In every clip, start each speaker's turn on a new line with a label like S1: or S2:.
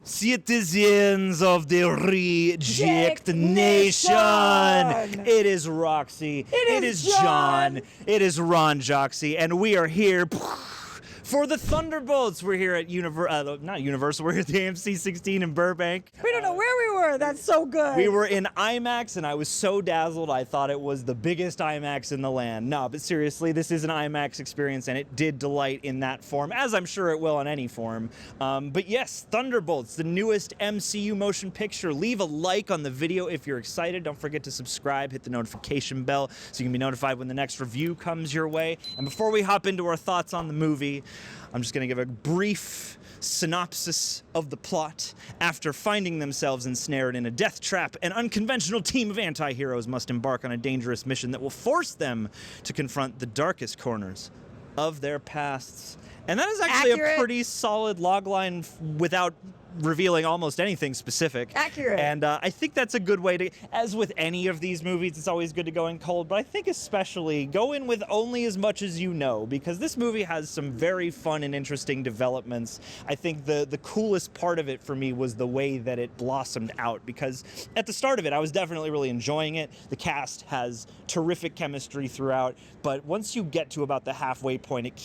S1: Citizens of the Reject Nation. It is Roxy. It is John. It is Ron Joxy. And we are here for the Thunderbolts. We're here at not Universal, we're here at the AMC 16 in Burbank.
S2: We don't know where we were. That's so good.
S1: We were in IMAX, and I was so dazzled, I thought it was the biggest IMAX in the land. No, but seriously, this is an IMAX experience, and it did delight in that form, as I'm sure it will on any form. But yes, Thunderbolts, the newest MCU motion picture. Leave a like on the video if you're excited. Don't forget to subscribe, hit the notification bell so you can be notified when the next review comes your way. And before we hop into our thoughts on the movie, I'm just going to give a brief synopsis of the plot. After finding themselves ensnared in a death trap, an unconventional team of anti-heroes must embark on a dangerous mission that will force them to confront the darkest corners of their pasts. And that is actually a pretty solid logline without revealing almost anything specific.
S2: Accurate.
S1: And I think that's a good way to, as with any of these movies, it's always good to go in cold, but I think especially go in with only as much as you know, because this movie has some very fun and interesting developments. I think the coolest part of it for me was the way that it blossomed out, because at the start of it, I was definitely really enjoying it. The cast has terrific chemistry throughout, but once you get to about the halfway point, it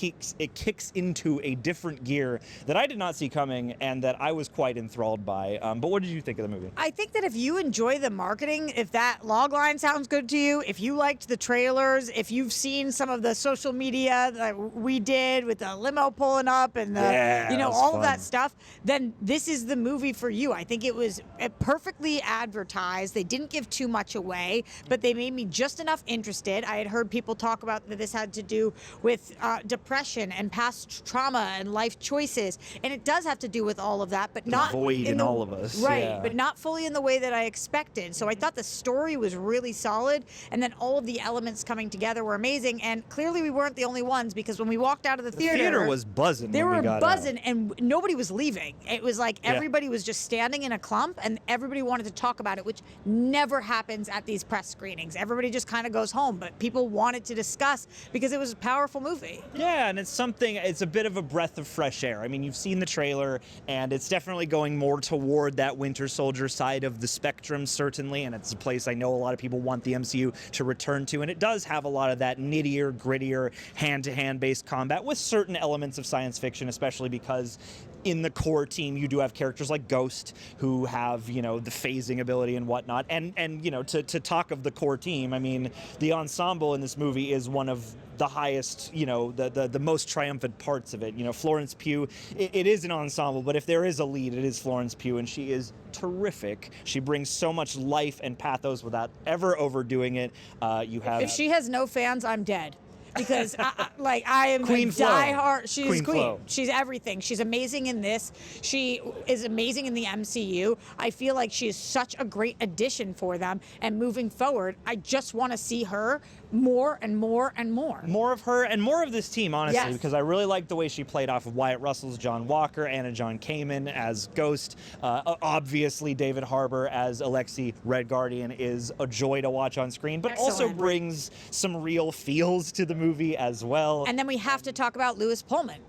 S1: kicks into a different gear that I did not see coming and that I was quite enthralled by. But what did you think of the movie?
S2: I think that if you enjoy the marketing, if that logline sounds good to you, if you liked the trailers, if you've seen some of the social media that we did with the limo pulling up and the, all of that stuff, then this is the movie for you. I think it was perfectly advertised. They didn't give too much away, but they made me just enough interested. I had heard people talk about that this had to do with depression and past trauma and life choices, and it does have to do with all of that, but not
S1: void in all of us.
S2: Right, but not fully in the way that I expected. So I thought the story was really solid, and then all of the elements coming together were amazing, and clearly we weren't the only ones, because when we walked out of the theater...
S1: The theater was buzzing.
S2: They
S1: when
S2: were
S1: we got
S2: buzzing,
S1: out.
S2: and nobody was leaving. It was like everybody was just standing in a clump, and everybody wanted to talk about it, which never happens at these press screenings. Everybody just kind of goes home, but people wanted to discuss because it was a powerful movie.
S1: Yeah, and it's a bit of a breath of fresh air. I mean, you've seen the trailer, and it's definitely going more toward that Winter Soldier side of the spectrum, certainly, and it's a place I know a lot of people want the MCU to return to, and it does have a lot of that nittier, grittier, hand-to-hand based combat with certain elements of science fiction, especially because in the core team, you do have characters like Ghost who have, the phasing ability and whatnot. And to talk of the core team, I mean, the ensemble in this movie is one of the highest, the most triumphant parts of it. Florence Pugh, it is an ensemble, but if there is a lead, it is Florence Pugh, and she is terrific. She brings so much life and pathos without ever overdoing it.
S2: If she has no fans, I'm dead. Because I am
S1: Queen
S2: a diehard. She's
S1: Queen
S2: queen.
S1: Flo.
S2: She's everything. She's amazing in this. She is amazing in the MCU. I feel like she is such a great addition for them. And moving forward, I just want to see her more and more and more.
S1: More of her and more of this team, honestly,
S2: Yes.
S1: because I really liked the way she played off of Wyatt Russell's John Walker, Anna John-Kamen as Ghost. Obviously, David Harbour as Alexei Red Guardian is a joy to watch on screen, but also
S2: Excellent.
S1: brings some real feels to the movie as well.
S2: And then we have to talk about Louis Pullman.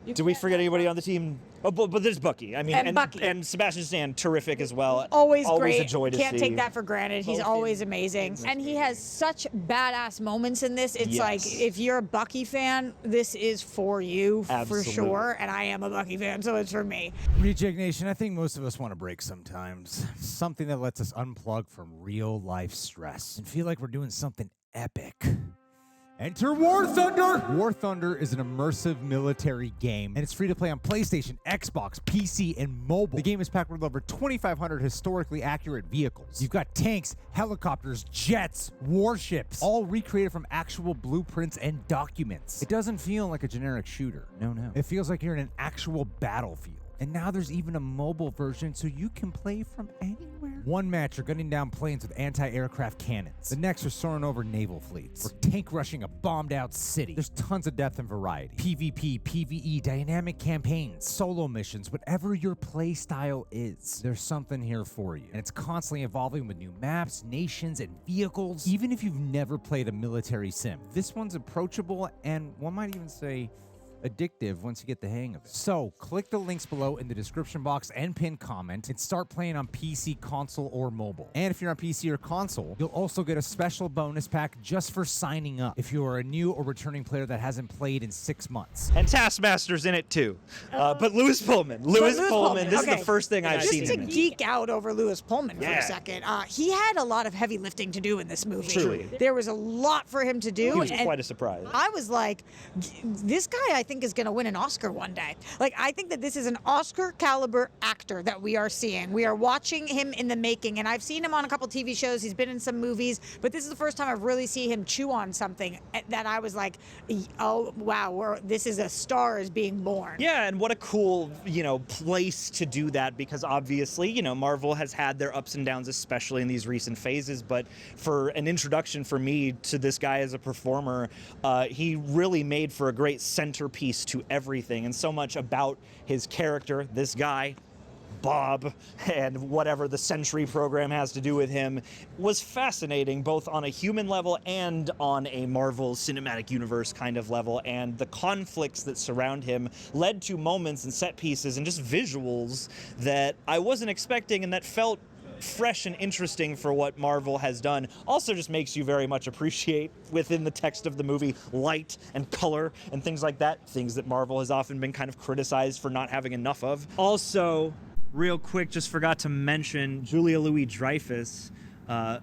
S1: Did we forget anybody on the team? Oh, but there's Bucky. I mean,
S2: And Bucky.
S1: And Sebastian Stan, terrific as well.
S2: Always
S1: a
S2: great.
S1: joy to see.
S2: Can't take that for granted. He's always amazing. And he has such badass moments in this. It's like, if you're a Bucky fan, this is for you,
S1: Absolutely.
S2: for sure. And I am a Bucky fan, so it's for me.
S3: Reject Nation, I think most of us want a break sometimes. Something that lets us unplug from real life stress and feel like we're doing something epic. Enter War Thunder! War Thunder is an immersive military game, and it's free to play on PlayStation, Xbox, PC, and mobile. The game is packed with over 2,500 historically accurate vehicles. You've got tanks, helicopters, jets, warships, all recreated from actual blueprints and documents. It doesn't feel like a generic shooter. No. It feels like you're in an actual battlefield. And now there's even a mobile version so you can play from anywhere. One match, you're gunning down planes with anti-aircraft cannons. The next, you're soaring over naval fleets. Or tank rushing a bombed-out city. There's tons of depth and variety. PvP, PvE, dynamic campaigns, solo missions, whatever your play style is, there's something here for you. And it's constantly evolving with new maps, nations, and vehicles. Even if you've never played a military sim, this one's approachable and one might even say addictive once you get the hang of it. So, click the links below in the description box and pinned comment and start playing on PC, console, or mobile. And if you're on PC or console, you'll also get a special bonus pack just for signing up if you are a new or returning player that hasn't played in 6 months.
S1: And Taskmaster's in it too. But Louis Pullman. Louis Pullman, this is the first thing I've seen
S2: Just to
S1: him in.
S2: geek out over Louis Pullman for a second, he had a lot of heavy lifting to do in this movie.
S1: Truly.
S2: There was a lot for him to do.
S1: He was
S2: and
S1: quite a surprise.
S2: I was like, this guy I think is going to win an Oscar one day. Like, I think that this is an Oscar caliber actor that we are seeing. We are watching him in the making, and I've seen him on a couple TV shows. He's been in some movies, but this is the first time I've really seen him chew on something that I was like, oh, wow, this is a star is being born.
S1: Yeah, and what a cool, place to do that, because obviously, Marvel has had their ups and downs, especially in these recent phases, but for an introduction for me to this guy as a performer, he really made for a great centerpiece to everything, and so much about his character, this guy, Bob, and whatever the Sentry program has to do with him, was fascinating both on a human level and on a Marvel Cinematic Universe kind of level, and the conflicts that surround him led to moments and set pieces and just visuals that I wasn't expecting and that felt fresh and interesting for what Marvel has done. Also just makes you very much appreciate within the text of the movie light and color and things like that, things that Marvel has often been kind of criticized for not having enough of. Also, real quick, just forgot to mention Julia Louis-Dreyfus,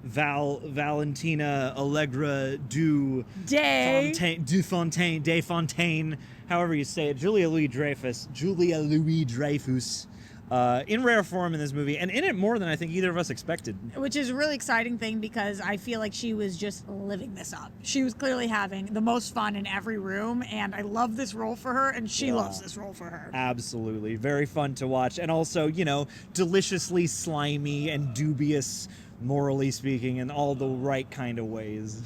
S1: Valentina Allegra de Fontaine, however you say it, Julia Louis-Dreyfus, in rare form in this movie, and in it more than I think either of us expected.
S2: Which is a really exciting thing, because I feel like she was just living this up. She was clearly having the most fun in every room, and I love this role for her, and she loves this role for her.
S1: Absolutely. Very fun to watch, and also, deliciously slimy and dubious, morally speaking, in all the right kind of ways.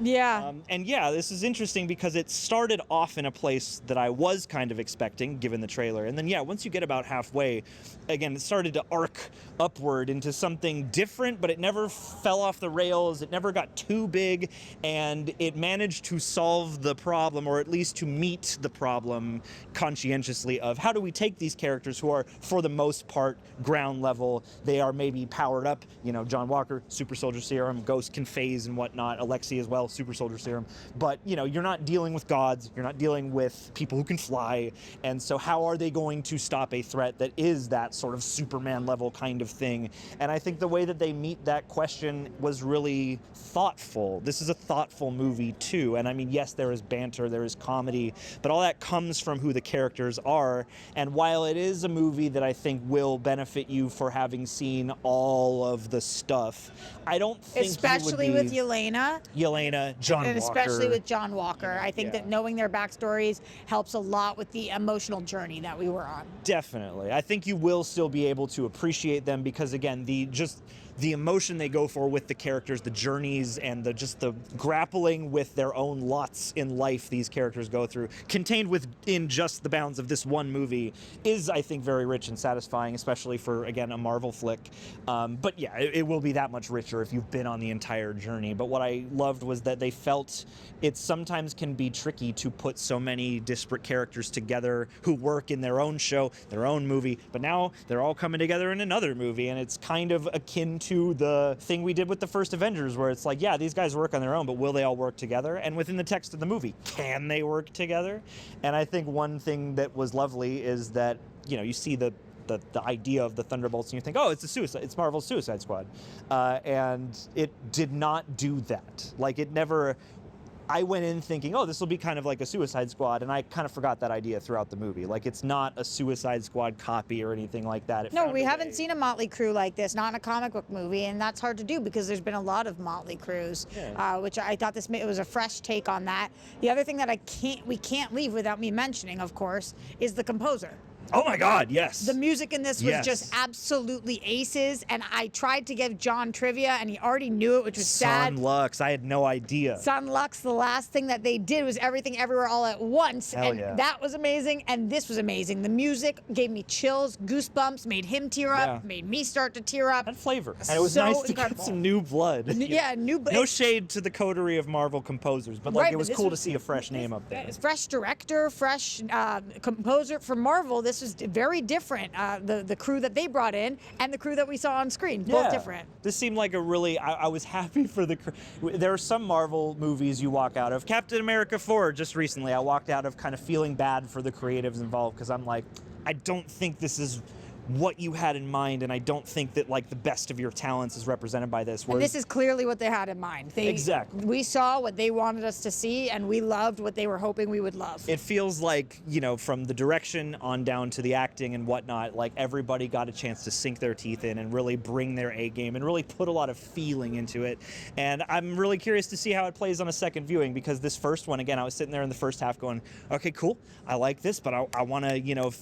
S2: Yeah.
S1: And yeah, this is interesting because it started off in a place that I was kind of expecting, given the trailer. And then, yeah, once you get about halfway, again, it started to arc upward into something different, but it never fell off the rails. It never got too big, and it managed to solve the problem, or at least to meet the problem conscientiously of how do we take these characters who are, for the most part, ground level. They are maybe powered up, John Walker, super soldier serum, Ghost can phase and whatnot, Alexei as well, super soldier serum, but you're not dealing with gods, you're not dealing with people who can fly, and so how are they going to stop a threat that is that sort of Superman level kind of thing? And I think the way that they meet that question was really thoughtful. This is a thoughtful movie too, and I mean, yes, there is banter, there is comedy, but all that comes from who the characters are. And while it is a movie that I think will benefit you for having seen all of the stuff, I don't think
S2: especially with Yelena,
S1: John
S2: and
S1: Walker.
S2: Especially with John Walker. I think that knowing their backstories helps a lot with the emotional journey that we were on.
S1: Definitely. I think you will still be able to appreciate them because, again, the emotion they go for with the characters, the journeys, and the grappling with their own lots in life these characters go through, contained within just the bounds of this one movie, is, I think, very rich and satisfying, especially for, again, a Marvel flick. But yeah, it will be that much richer if you've been on the entire journey. But what I loved was that they felt it sometimes can be tricky to put so many disparate characters together who work in their own show, their own movie, but now they're all coming together in another movie, and it's kind of akin to the thing we did with the first Avengers, where it's like, yeah, these guys work on their own, but will they all work together? And within the text of the movie, can they work together? And I think one thing that was lovely is that, you see the idea of the Thunderbolts and you think, oh, it's Marvel's Suicide Squad. And it did not do that. Like, it never... I went in thinking, oh, this will be kind of like a Suicide Squad, and I kind of forgot that idea throughout the movie. Like, it's not a Suicide Squad copy or anything like that.
S2: No, we haven't seen a Motley Crue like this, not in a comic book movie, and that's hard to do because there's been a lot of Motley Crues, which I thought it was a fresh take on that. The other thing that we can't leave without me mentioning, of course, is the composer.
S1: Oh my God, yes.
S2: The music in this was
S1: Yes.
S2: just absolutely aces, and I tried to give John trivia, and he already knew it, which was sad.
S1: Son Lux, I had no idea.
S2: Son Lux, the last thing that they did was Everything Everywhere All at Once,
S1: Hell
S2: and
S1: yeah.
S2: that was amazing, and this was amazing. The music gave me chills, goosebumps, made him tear up,
S1: Yeah.
S2: made me start to tear up.
S1: And flavor. And it was
S2: So
S1: nice to
S2: incredible.
S1: get some new blood.
S2: Yeah, new.
S1: No shade to the coterie of Marvel composers, but like
S2: Right,
S1: it
S2: but
S1: was
S2: this
S1: cool to
S2: was-
S1: see a fresh name up there.
S2: Fresh director, fresh composer for Marvel. This was very different. The crew that they brought in and the crew that we saw on screen, both different.
S1: This seemed like a really, I was happy for the, there are some Marvel movies you walk out of. Captain America 4, just recently, I walked out of kind of feeling bad for the creatives involved because I'm like, I don't think this is what you had in mind, and I don't think that like the best of your talents is represented by this.
S2: And this is clearly what they had in mind.
S1: Exactly.
S2: We saw what they wanted us to see, and we loved what they were hoping we would love.
S1: It feels like, you know, from the direction on down to the acting and whatnot, like everybody got a chance to sink their teeth in and really bring their A game and really put a lot of feeling into it. And I'm really curious to see how it plays on a second viewing, because this first one, again, I was sitting there in the first half going, okay, cool, I like this, but I want to, you know,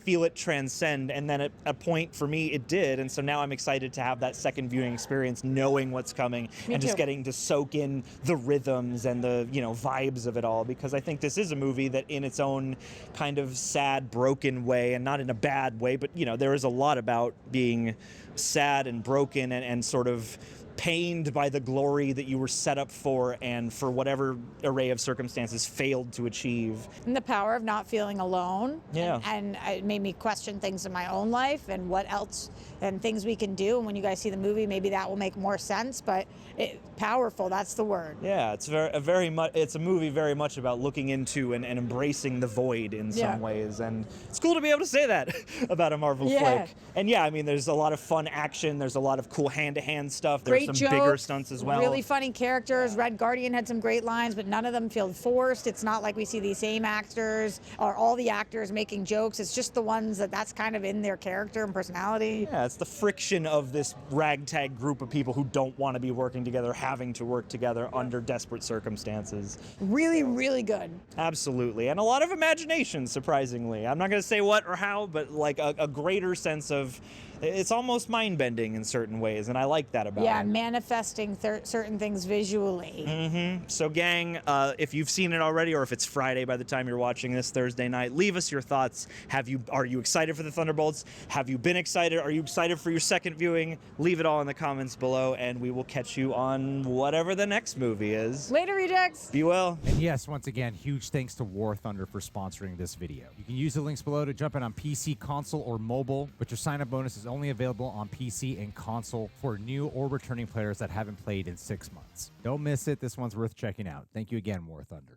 S1: feel it transcend, and then at a point for me it did, and so now I'm excited to have that second viewing experience, knowing what's coming
S2: Me
S1: and just
S2: too.
S1: getting to soak in the rhythms and the, you know, vibes of it all, because I think this is a movie that in its own kind of sad, broken way, and not in a bad way, but you know, there is a lot about being sad and broken and sort of pained by the glory that you were set up for and for whatever array of circumstances failed to achieve.
S2: And the power of not feeling alone.
S1: Yeah.
S2: And it made me question things in my own life and what else and things we can do. And when you guys see the movie, maybe that will make more sense. But powerful, that's the word.
S1: Yeah, it's it's a movie very much about looking into and embracing the void in some ways, and it's cool to be able to say that about a Marvel flick. And yeah, I mean, there's a lot of fun action, there's a lot of cool hand-to-hand stuff, there's
S2: Great
S1: some bigger
S2: jokes,
S1: stunts as well.
S2: Really funny characters. Red Guardian had some great lines, but none of them feel forced. It's not like we see these same actors or all the actors making jokes. It's just the ones that's kind of in their character and personality.
S1: Yeah, it's the friction of this ragtag group of people who don't want to be working together, having to work together under desperate circumstances.
S2: Really, really good.
S1: Absolutely, and a lot of imagination, surprisingly. I'm not going to say what or how, but like a greater sense of, it's almost mind-bending in certain ways, and I like that about it.
S2: Manifesting certain things visually.
S1: So gang, if you've seen it already, or if it's Friday by the time you're watching this Thursday night, leave us your thoughts. Are you excited for the Thunderbolts? Have you been excited? Are you excited for your second viewing? Leave it all in the comments below, and we will catch you on whatever the next movie is.
S2: Later, rejects.
S1: Be well.
S3: And yes, once again, huge thanks to War Thunder for sponsoring this video. You can use the links below to jump in on PC, console, or mobile, but your sign-up bonus is only available on PC and console for new or returning players that haven't played in 6 months. Don't miss it. This one's worth checking out. Thank you again, War Thunder.